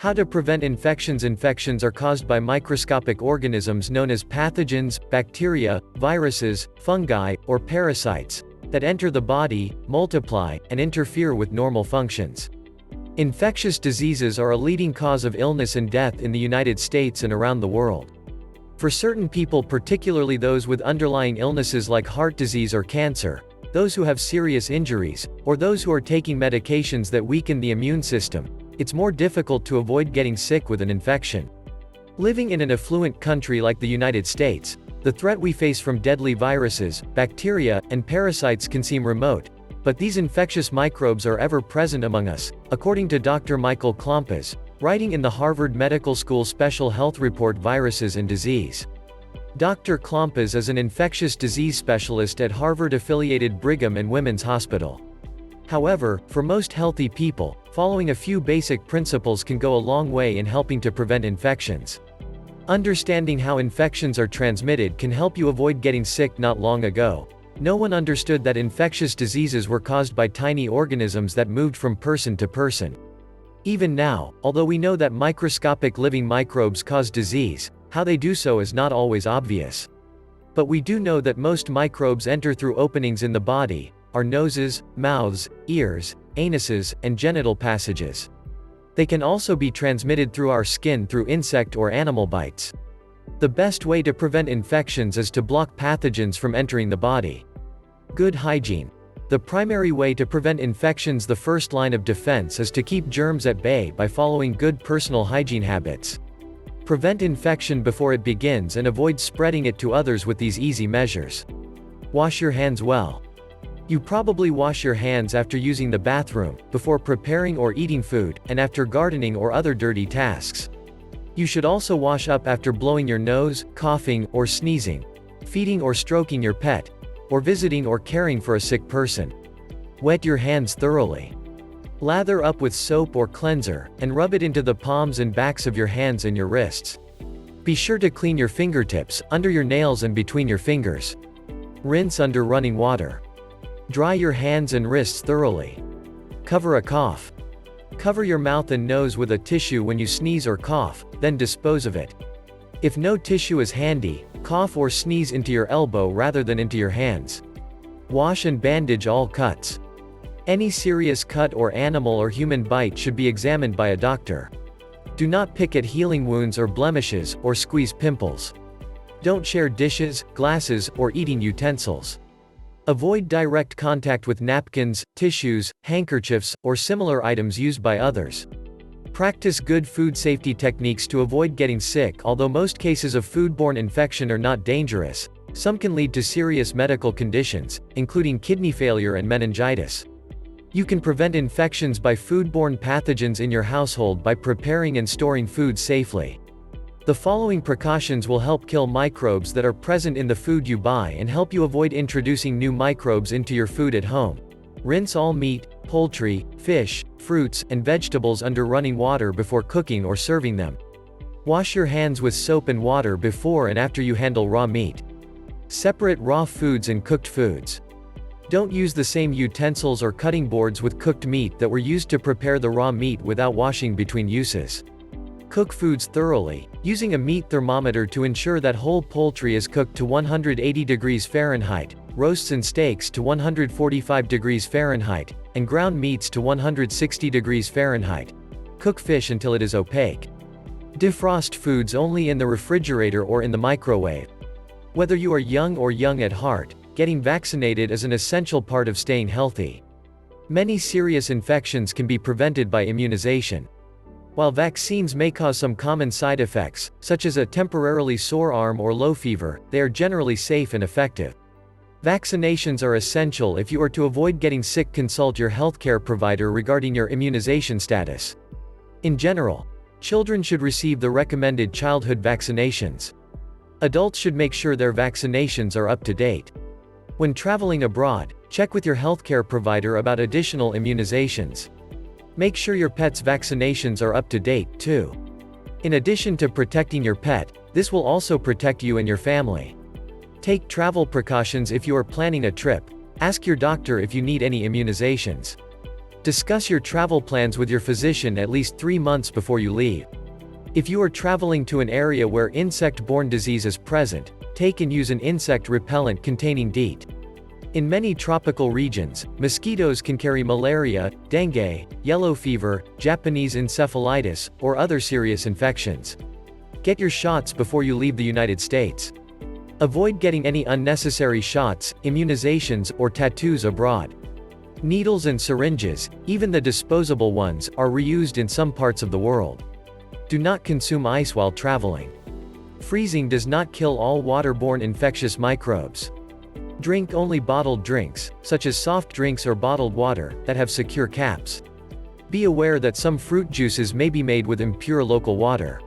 How to prevent infections. Infections are caused by microscopic organisms known as pathogens, bacteria, viruses, fungi, or parasites that enter the body, multiply, and interfere with normal functions. Infectious diseases are a leading cause of illness and death in the United States and around the world. For certain people, particularly those with underlying illnesses like heart disease or cancer, those who have serious injuries, or those who are taking medications that weaken the immune system, it's more difficult to avoid getting sick with an infection. Living in an affluent country like the United States, the threat we face from deadly viruses, bacteria, and parasites can seem remote, but these infectious microbes are ever present among us, according to Dr. Michael Klompus, writing in the Harvard Medical School Special Health Report Viruses and Disease. Dr. Klompus is an infectious disease specialist at Harvard-affiliated Brigham and Women's Hospital. However, for most healthy people, following a few basic principles can go a long way in helping to prevent infections. Understanding how infections are transmitted can help you avoid getting sick. Not long ago, no one understood that infectious diseases were caused by tiny organisms that moved from person to person. Even now, although we know that microscopic living microbes cause disease, how they do so is not always obvious. But we do know that most microbes enter through openings in the body, our noses, mouths, ears, anuses, and genital passages. They can also be transmitted through our skin through insect or animal bites. The best way to prevent infections is to block pathogens from entering the body. Good hygiene. The primary way to prevent infections. The first line of defense is to keep germs at bay by following good personal hygiene habits. Prevent infection before it begins and avoid spreading it to others with these easy measures. Wash your hands well. You probably wash your hands after using the bathroom, before preparing or eating food, and after gardening or other dirty tasks. You should also wash up after blowing your nose, coughing, or sneezing, feeding or stroking your pet, or visiting or caring for a sick person. Wet your hands thoroughly. Lather up with soap or cleanser, and rub it into the palms and backs of your hands and your wrists. Be sure to clean your fingertips, under your nails and between your fingers. Rinse under running water. Dry your hands and wrists thoroughly. Cover a cough. Cover your mouth and nose with a tissue when you sneeze or cough, then dispose of it. If no tissue is handy, cough or sneeze into your elbow rather than into your hands. Wash and bandage all cuts. Any serious cut or animal or human bite should be examined by a doctor. Do not pick at healing wounds or blemishes, or squeeze pimples. Don't share dishes, glasses, or eating utensils. Avoid direct contact with napkins, tissues, handkerchiefs, or similar items used by others. Practice good food safety techniques to avoid getting sick. Although most cases of foodborne infection are not dangerous, some can lead to serious medical conditions, including kidney failure and meningitis. You can prevent infections by foodborne pathogens in your household by preparing and storing food safely. The following precautions will help kill microbes that are present in the food you buy and help you avoid introducing new microbes into your food at home. Rinse all meat, poultry, fish, fruits, and vegetables under running water before cooking or serving them. Wash your hands with soap and water before and after you handle raw meat. Separate raw foods and cooked foods. Don't use the same utensils or cutting boards with cooked meat that were used to prepare the raw meat without washing between uses. Cook foods thoroughly, using a meat thermometer to ensure that whole poultry is cooked to 180 degrees Fahrenheit, roasts and steaks to 145 degrees Fahrenheit, and ground meats to 160 degrees Fahrenheit. Cook fish until it is opaque. Defrost foods only in the refrigerator or in the microwave. Whether you are young or young at heart, getting vaccinated is an essential part of staying healthy. Many serious infections can be prevented by immunization. While vaccines may cause some common side effects, such as a temporarily sore arm or low fever, they are generally safe and effective. Vaccinations are essential if you are to avoid getting sick. Consult your healthcare provider regarding your immunization status. In general, children should receive the recommended childhood vaccinations. Adults should make sure their vaccinations are up to date. When traveling abroad, check with your healthcare provider about additional immunizations. Make sure your pet's vaccinations are up to date, too. In addition to protecting your pet, this will also protect you and your family. Take travel precautions. If you are planning a trip, ask your doctor if you need any immunizations. Discuss your travel plans with your physician at least 3 months before you leave. If you are traveling to an area where insect-borne disease is present, take and use an insect repellent containing DEET. In many tropical regions, mosquitoes can carry malaria, dengue, yellow fever, Japanese encephalitis, or other serious infections. Get your shots before you leave the United States. Avoid getting any unnecessary shots, immunizations, or tattoos abroad. Needles and syringes, even the disposable ones, are reused in some parts of the world. Do not consume ice while traveling. Freezing does not kill all waterborne infectious microbes. Drink only bottled drinks, such as soft drinks or bottled water, that have secure caps. Be aware that some fruit juices may be made with impure local water.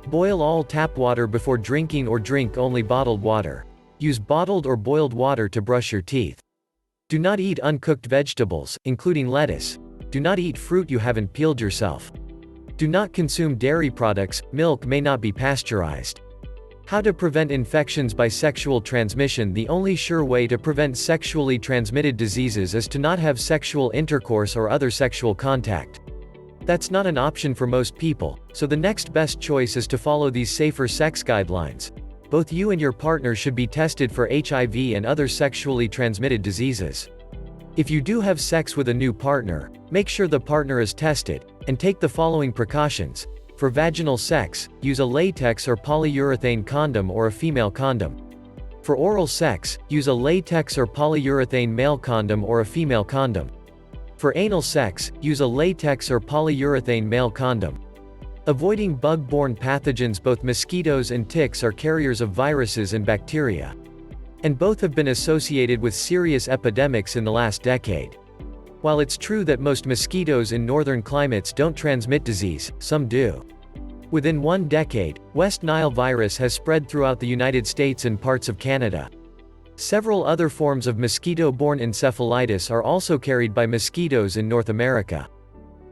Boil all tap water before drinking or drink only bottled water. Use bottled or boiled water to brush your teeth. Do not eat uncooked vegetables, including lettuce. Do not eat fruit you haven't peeled yourself. Do not consume dairy products, milk may not be pasteurized. How to prevent infections by sexual transmission? The only sure way to prevent sexually transmitted diseases is to not have sexual intercourse or other sexual contact. That's not an option for most people, so the next best choice is to follow these safer sex guidelines. Both you and your partner should be tested for HIV and other sexually transmitted diseases. If you do have sex with a new partner, make sure the partner is tested, and take the following precautions. For vaginal sex, use a latex or polyurethane condom or a female condom. For oral sex, use a latex or polyurethane male condom or a female condom. For anal sex, use a latex or polyurethane male condom. Avoiding bug-borne pathogens. Both mosquitoes and ticks are carriers of viruses and bacteria. And both have been associated with serious epidemics in the last decade. While it's true that most mosquitoes in northern climates don't transmit disease, some do. Within 1 decade, West Nile virus has spread throughout the United States and parts of Canada. Several other forms of mosquito-borne encephalitis are also carried by mosquitoes in North America.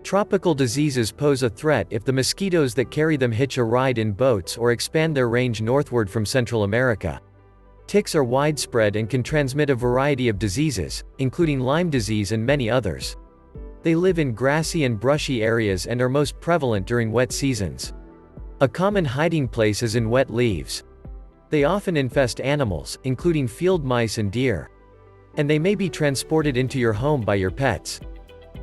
Tropical diseases pose a threat if the mosquitoes that carry them hitch a ride in boats or expand their range northward from Central America. Ticks are widespread and can transmit a variety of diseases, including Lyme disease and many others. They live in grassy and brushy areas and are most prevalent during wet seasons. A common hiding place is in wet leaves. They often infest animals, including field mice and deer. And they may be transported into your home by your pets.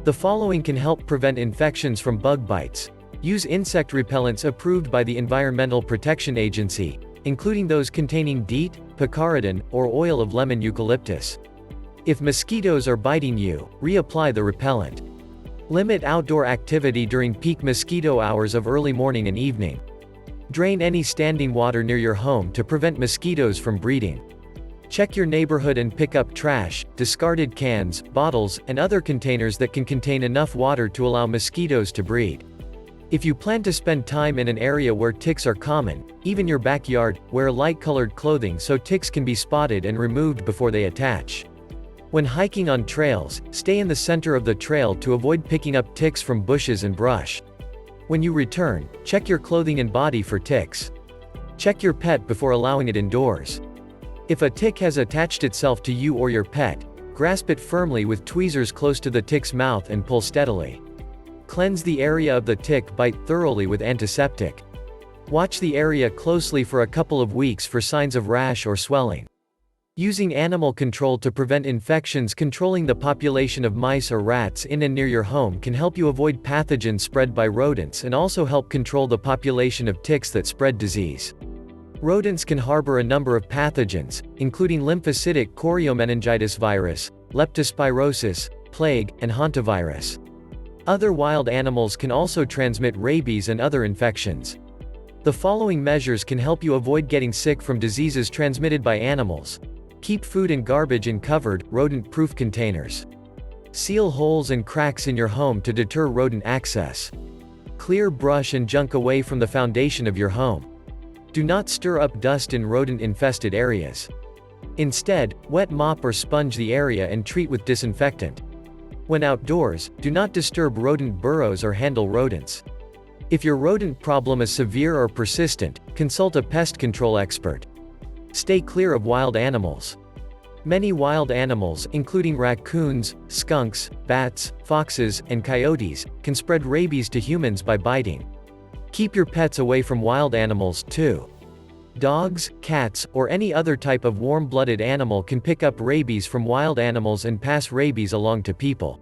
The following can help prevent infections from bug bites. Use insect repellents approved by the Environmental Protection Agency, including those containing DEET, picaridin, or oil of lemon eucalyptus. If mosquitoes are biting you, reapply the repellent. Limit outdoor activity during peak mosquito hours of early morning and evening. Drain any standing water near your home to prevent mosquitoes from breeding. Check your neighborhood and pick up trash, discarded cans, bottles, and other containers that can contain enough water to allow mosquitoes to breed. If you plan to spend time in an area where ticks are common, even your backyard, wear light-colored clothing so ticks can be spotted and removed before they attach. When hiking on trails, stay in the center of the trail to avoid picking up ticks from bushes and brush. When you return, check your clothing and body for ticks. Check your pet before allowing it indoors. If a tick has attached itself to you or your pet, grasp it firmly with tweezers close to the tick's mouth and pull steadily. Cleanse the area of the tick bite thoroughly with antiseptic. Watch the area closely for a couple of weeks for signs of rash or swelling. Using animal control to prevent infections. Controlling the population of mice or rats in and near your home can help you avoid pathogens spread by rodents and also help control the population of ticks that spread disease. Rodents can harbor a number of pathogens, including lymphocytic choriomeningitis virus, leptospirosis, plague, and hantavirus. Other wild animals can also transmit rabies and other infections. The following measures can help you avoid getting sick from diseases transmitted by animals. Keep food and garbage in covered, rodent-proof containers. Seal holes and cracks in your home to deter rodent access. Clear brush and junk away from the foundation of your home. Do not stir up dust in rodent-infested areas. Instead, wet mop or sponge the area and treat with disinfectant. When outdoors, do not disturb rodent burrows or handle rodents. If your rodent problem is severe or persistent, consult a pest control expert. Stay clear of wild animals. Many wild animals, including raccoons, skunks, bats, foxes, and coyotes, can spread rabies to humans by biting. Keep your pets away from wild animals, too. Dogs, cats, or any other type of warm-blooded animal can pick up rabies from wild animals and pass rabies along to people.